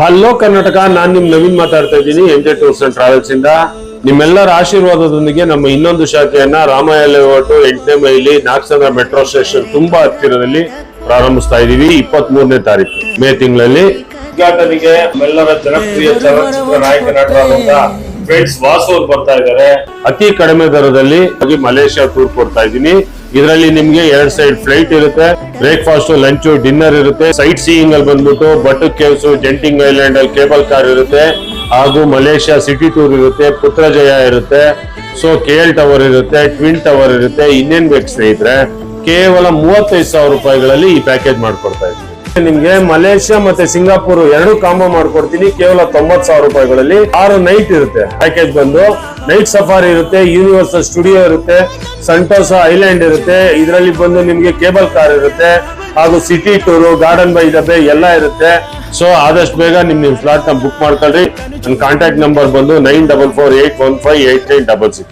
Hello Karnataka, ನಾನ್ ನಿಮ್ ನವೀನ್ ಮಾತಾಡ್ತಾ ಇದ್ದೀನಿ ಎಂಜೆ ಟೂರ್ಸ್ ಅಂಡ್ ಟ್ರಾವೆಲ್ಸ್ ಇಂದ. ನಿಮ್ಮೆಲ್ಲರ ಆಶೀರ್ವಾದದೊಂದಿಗೆ ನಮ್ಮ ಇನ್ನೊಂದು ಶಾಖೆಯನ್ನ ರಾಮಯ್ಯ ಲೇಔಟ್ 8ನೇ ಮೈಲಿ ನಾಗಸಂದ್ರ ಮೆಟ್ರೋ ಸ್ಟೇಷನ್ ತುಂಬಾ ಹತ್ತಿರದಲ್ಲಿ ಪ್ರಾರಂಭಿಸ್ತಾ ಇದೀವಿ. 23ನೇ ತಾರೀಕು ಮೇ ತಿಂಗಳಲ್ಲಿ ಉದ್ಘಾಟನೆಗೆ ನಮ್ಮೆಲ್ಲರ ಜನಪ್ರಿಯ ಚಲನಚಿತ್ರ ನಾಯಕ ನಟರಾದಂತ ಫ್ರೆಂಡ್ಸ್ ವಾಸು ಅವ್ರು ಬರ್ತಾ ಇದ್ದಾರೆ. ಅತಿ ಕಡಿಮೆ ದರದಲ್ಲಿ ಮಲೇಷ್ಯಾ ಟೂರ್ ಕೊಡ್ತಾ ಇದ್ದೀನಿ. ಇದರಲ್ಲಿ ನಿಮ್ಗೆ 2 ಸೈಡ್ ಫ್ಲೈಟ್ ಇರುತ್ತೆ, ಬ್ರೇಕ್ಫಾಸ್ಟ್, ಲಂಚ್, ಡಿನ್ನರ್ ಇರುತ್ತೆ. ಸೈಟ್ ಸೀಯಿಂಗ್ ಅಲ್ಲಿ ಬಂದ್ಬಿಟ್ಟು ಬಟುಕ್ ಕೇವ್ಸ್, ಜೆಂಟಿಂಗ್ ಐಲ್ಯಾಂಡ್ ಅಲ್ಲಿ ಕೇಬಲ್ ಕಾರ್ ಇರುತ್ತೆ, ಹಾಗೂ ಮಲೇಷ್ಯಾ ಸಿಟಿ ಟೂರ್ ಇರುತ್ತೆ, ಪುತ್ರಜಯ ಇರುತ್ತೆ, ಸೊ KL ಟವರ್ ಇರುತ್ತೆ, ಟ್ವಿನ್ ಟವರ್ ಇರುತ್ತೆ. ಇನ್ನೇನ್ ಬೇಕು ಸ್ನೇಹಿತರೆ, ಕೇವಲ 35,000 ರೂಪಾಯಿಗಳಲ್ಲಿ ಈ ಪ್ಯಾಕೇಜ್ ಮಾಡ್ಕೊಡ್ತಾ ಇದ್ದೀನಿ. ನಿಮ್ಗೆ ಮಲೇಷ್ಯಾ ಮತ್ತೆ ಸಿಂಗಾಪುರ್ 2 ಕಾಂಬೋ ಮಾಡ್ಕೊಡ್ತೀನಿ ಕೇವಲ 90,000 ರೂಪಾಯಿಗಳಲ್ಲಿ. 6 ನೈಟ್ ಇರುತ್ತೆ ಪ್ಯಾಕೇಜ್ ಬಂದು. ನೈಟ್ ಸಫಾರಿ ಇರುತ್ತೆ, ಯೂನಿವರ್ಸಲ್ ಸ್ಟುಡಿಯೋ ಇರುತ್ತೆ, ಸಂಟೋಸಾ ಐಲ್ಯಾಂಡ್ ಇರುತ್ತೆ. ಇದರಲ್ಲಿ ಬಂದು ನಿಮ್ಗೆ ಕೇಬಲ್ ಕಾರ್ ಇರುತ್ತೆ, ಹಾಗೂ city tour, garden by the ಬೇ ಎಲ್ಲ ಇರುತ್ತೆ. ಸೊ ಆದಷ್ಟು ಬೇಗ ನಿಮ್ ಫ್ಲಾಟ್ ನ ಬುಕ್ ಮಾಡ್ಕೊಳ್ರಿ. ನನ್ನ ಕಾಂಟ್ಯಾಕ್ಟ್ ನಂಬರ್ ಬಂದು 9448158966.